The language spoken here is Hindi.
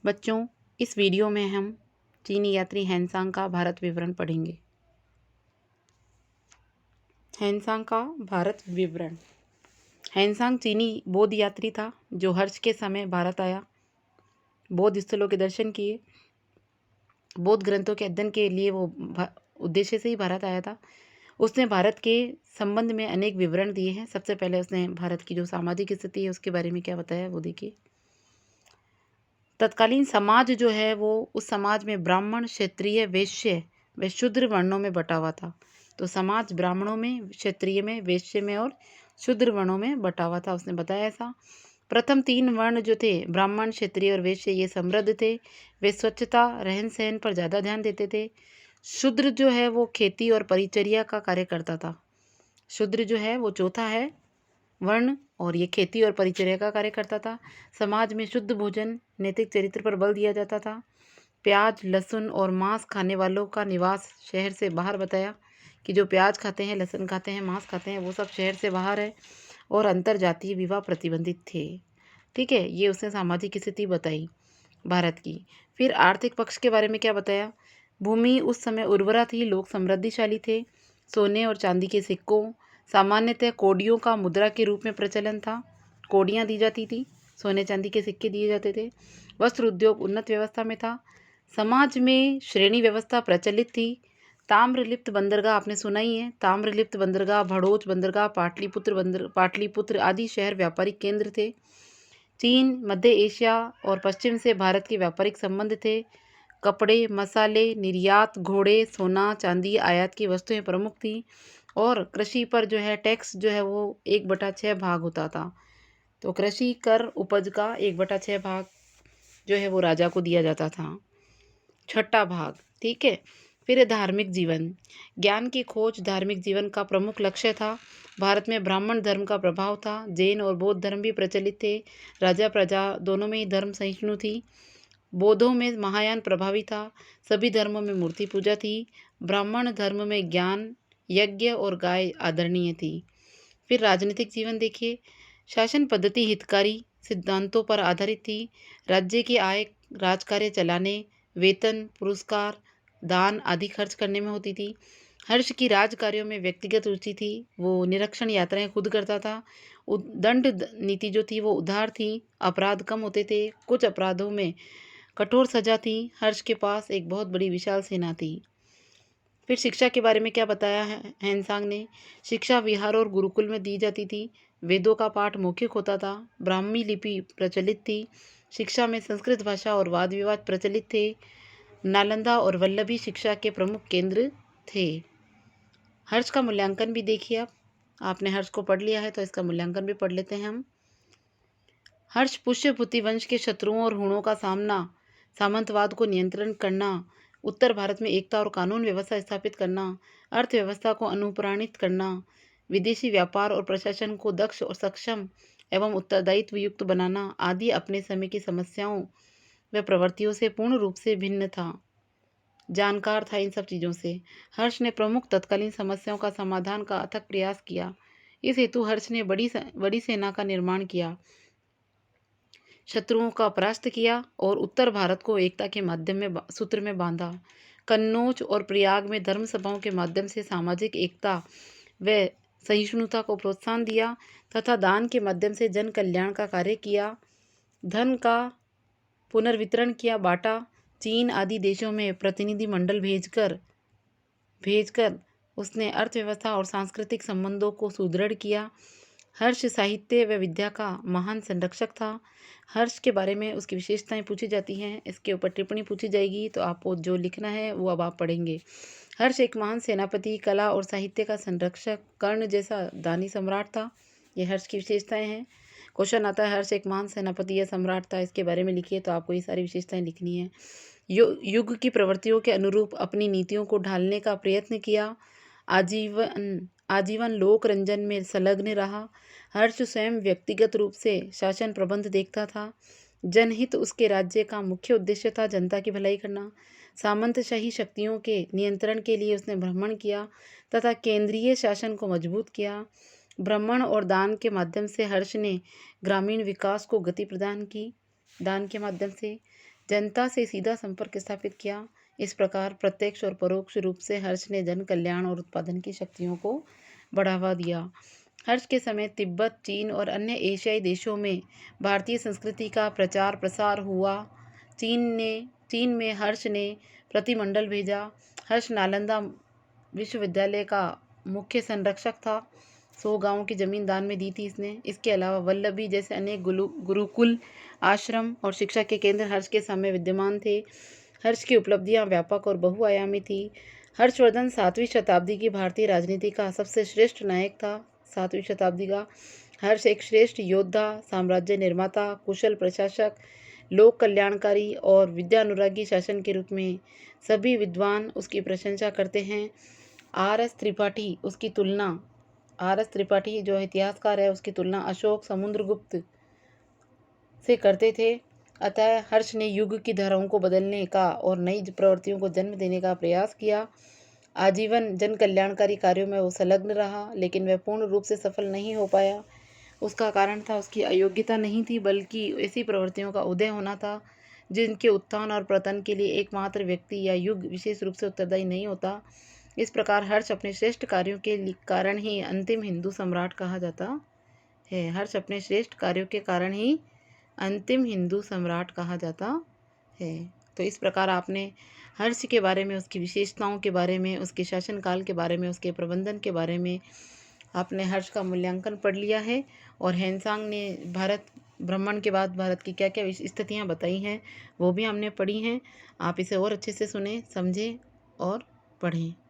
बच्चों, इस वीडियो में हम चीनी यात्री हेनसांग का भारत विवरण पढ़ेंगे। हेनसांग का भारत विवरण। हेनसांग चीनी बौद्ध यात्री था जो हर्ष के समय भारत आया, बौद्ध स्थलों के दर्शन किए, बौद्ध ग्रंथों के अध्ययन के लिए वो उद्देश्य से ही भारत आया था। उसने भारत के संबंध में अनेक विवरण दिए हैं। सबसे पहले उसने भारत की जो सामाजिक स्थिति है उसके बारे में क्या बताया वो देखिए। तत्कालीन समाज जो है वो उस समाज में ब्राह्मण, क्षत्रिय, वैश्य व शूद्र वर्णों में बटा हुआ था। तो समाज ब्राह्मणों में, क्षत्रिय में, वैश्य में और शूद्र वर्णों में बटा हुआ था। उसने बताया ऐसा। प्रथम 3 वर्ण जो थे, ब्राह्मण, क्षत्रिय और वैश्य, ये समृद्ध थे। वे स्वच्छता, रहन सहन पर ज़्यादा ध्यान देते थे। शूद्र जो है वो खेती और परिचर्या का कार्य करता था। शूद्र जो है वो चौथा है वर्ण और ये खेती और परिचर्या का कार्य करता था। समाज में शुद्ध भोजन, नैतिक चरित्र पर बल दिया जाता था। प्याज, लहसुन और मांस खाने वालों का निवास शहर से बाहर बताया कि जो प्याज खाते हैं, लहसुन खाते हैं, मांस खाते हैं, वो सब शहर से बाहर है और अंतर जातीय विवाह प्रतिबंधित थे। ठीक है, ये उसने सामाजिक स्थिति बताई भारत की। फिर आर्थिक पक्ष के बारे में क्या बताया। भूमि उस समय उर्वरा थी, लोग समृद्धिशाली थे। सोने और चांदी के सिक्कों, सामान्यतः कौड़ियों का मुद्रा के रूप में प्रचलन था। कौड़ियाँ दी जाती थी, सोने चांदी के सिक्के दिए जाते थे। वस्त्र उद्योग उन्नत व्यवस्था में था। समाज में श्रेणी व्यवस्था प्रचलित थी। ताम्रलिप्त बंदरगाह आपने सुना ही है। ताम्रलिप्त बंदरगाह, भड़ोच बंदरगाह, पाटलिपुत्र आदि शहर व्यापारिक केंद्र थे। चीन, मध्य एशिया और पश्चिम से भारत के व्यापारिक संबंध थे। कपड़े, मसाले, निर्यात, घोड़े, सोना, चांदी आयात की वस्तुएं प्रमुख थी और कृषि पर जो है टैक्स जो है वो 1/6 भाग होता था। तो कृषि कर उपज का 1/6 भाग जो है वो राजा को दिया जाता था। छठा भाग, ठीक है। फिर धार्मिक जीवन, ज्ञान की खोज धार्मिक जीवन का प्रमुख लक्ष्य था। भारत में ब्राह्मण धर्म का प्रभाव था। जैन और बौद्ध धर्म भी प्रचलित थे। राजा प्रजा दोनों में ही धर्म सहिष्णु थी। बौद्धों में महायान प्रभावी था। सभी धर्मों में मूर्ति पूजा थी। ब्राह्मण धर्म में ज्ञान, यज्ञ और गाय आदरणीय थी। फिर राजनीतिक जीवन देखिए। शासन पद्धति हितकारी सिद्धांतों पर आधारित थी। राज्य की आय राजकार्य चलाने, वेतन, पुरस्कार, दान आदि खर्च करने में होती थी। हर्ष की राज कार्यों में व्यक्तिगत रुचि थी। वो निरीक्षण यात्राएं खुद करता था। दंड नीति जो थी वो उदार थी। अपराध कम होते थे। कुछ अपराधों में कठोर सजा थी। हर्ष के पास एक बहुत बड़ी विशाल सेना थी। फिर शिक्षा के बारे में क्या बताया है हेनसांग ने। शिक्षा विहार और गुरुकुल में दी जाती थी। वेदों का पाठ मौखिक होता था। ब्राह्मी लिपि प्रचलित थी। शिक्षा में संस्कृत भाषा और वाद विवाद प्रचलित थे। नालंदा और वल्लभी शिक्षा के प्रमुख केंद्र थे। हर्ष का मूल्यांकन भी देखिए। आपने हर्ष को पढ़ लिया है तो इसका मूल्यांकन भी पढ़ लेते हैं हम। हर्ष पुष्यभूति वंश के शत्रुओं और हुणों का सामना, सामंतवाद को नियंत्रण करना, उत्तर भारत में एकता और कानून व्यवस्था स्थापित करना, अर्थव्यवस्था को अनुप्राणित करना, विदेशी व्यापार और प्रशासन को दक्ष और सक्षम एवं उत्तरदायित्व युक्त बनाना आदि अपने समय की समस्याओं व प्रवृत्तियों से पूर्ण रूप से भिन्न था। जानकार था इन सब चीज़ों से। हर्ष ने प्रमुख तत्कालीन समस्याओं का समाधान का अथक प्रयास किया। इस हेतु हर्ष ने बड़ी सेना का निर्माण किया, शत्रुओं का परास्त किया और उत्तर भारत को एकता के माध्यम में सूत्र में बांधा। कन्नौज और प्रयाग में धर्म सभाओं के माध्यम से सामाजिक एकता व सहिष्णुता को प्रोत्साहन दिया तथा दान के माध्यम से जन कल्याण का कार्य किया। धन का पुनर्वितरण किया, बांटा। चीन आदि देशों में प्रतिनिधि मंडल भेजकर उसने अर्थव्यवस्था और सांस्कृतिक संबंधों को सुदृढ़ किया। हर्ष साहित्य व विद्या का महान संरक्षक था। हर्ष के बारे में उसकी विशेषताएं पूछी जाती हैं, इसके ऊपर टिप्पणी पूछी जाएगी तो आपको जो लिखना है वो अब आप पढ़ेंगे। हर्ष एक महान सेनापति, कला और साहित्य का संरक्षक, कर्ण जैसा दानी सम्राट था। ये हर्ष की विशेषताएं हैं। क्वेश्चन आता है हर्ष एक महान सेनापति या सम्राट था, इसके बारे में लिखिए, तो आपको ये सारी विशेषताएं लिखनी है। युग की प्रवृत्तियों के अनुरूप अपनी नीतियों को ढालने का प्रयत्न किया। आजीवन लोक रंजन में संलग्न रहा। हर्ष स्वयं व्यक्तिगत रूप से शासन प्रबंध देखता था। जनहित उसके राज्य का मुख्य उद्देश्य था, जनता की भलाई करना। सामंतशाही शक्तियों के नियंत्रण के लिए उसने भ्रमण किया तथा केंद्रीय शासन को मजबूत किया। भ्रमण और दान के माध्यम से हर्ष ने ग्रामीण विकास को गति प्रदान की। दान के माध्यम से जनता से सीधा संपर्क स्थापित किया। इस प्रकार प्रत्यक्ष और परोक्ष रूप से हर्ष ने जन कल्याण और उत्पादन की शक्तियों को बढ़ावा दिया। हर्ष के समय तिब्बत, चीन और अन्य एशियाई देशों में भारतीय संस्कृति का प्रचार प्रसार हुआ। चीन में हर्ष ने प्रतिमंडल भेजा। हर्ष नालंदा विश्वविद्यालय का मुख्य संरक्षक था। 100 गांवों की जमीन दान में दी थी इसने। इसके अलावा वल्लभी जैसे अनेक गुरुकुल, आश्रम और शिक्षा के केंद्र हर्ष के समय विद्यमान थे। हर्ष की उपलब्धियां व्यापक और बहुआयामी थी। हर्षवर्धन 7वीं शताब्दी की भारतीय राजनीति का सबसे श्रेष्ठ नायक था। 7वीं शताब्दी का हर्ष एक श्रेष्ठ योद्धा, साम्राज्य निर्माता, कुशल प्रशासक, लोक कल्याणकारी और विद्यानुरागी शासन के रूप में सभी विद्वान उसकी प्रशंसा करते हैं। आर.एस. त्रिपाठी जो इतिहासकार है उसकी तुलना अशोक समुद्रगुप्त से करते थे। अतः हर्ष ने युग की धाराओं को बदलने का और नई प्रवृत्तियों को जन्म देने का प्रयास किया। आजीवन जन कल्याणकारी कार्यों में वो संलग्न रहा, लेकिन वह पूर्ण रूप से सफल नहीं हो पाया। उसका कारण था उसकी अयोग्यता नहीं थी, बल्कि ऐसी प्रवृत्तियों का उदय होना था जिनके उत्थान और पतन के लिए एकमात्र व्यक्ति या युग विशेष रूप से उत्तरदायी नहीं होता। इस प्रकार हर्ष अपने श्रेष्ठ कार्यों के कारण ही अंतिम हिंदू सम्राट कहा जाता है। हर्ष अपने श्रेष्ठ कार्यों के कारण ही अंतिम हिंदू सम्राट कहा जाता है। तो इस प्रकार आपने हर्ष के बारे में, उसकी विशेषताओं के बारे में, उसके शासनकाल के बारे में, उसके प्रबंधन के बारे में आपने हर्ष का मूल्यांकन पढ़ लिया है। और हेनसांग ने भारत ब्राह्मण के बाद भारत की क्या क्या स्थितियाँ बताई हैं वो भी हमने पढ़ी हैं। आप इसे और अच्छे से सुने, समझें और पढ़ें।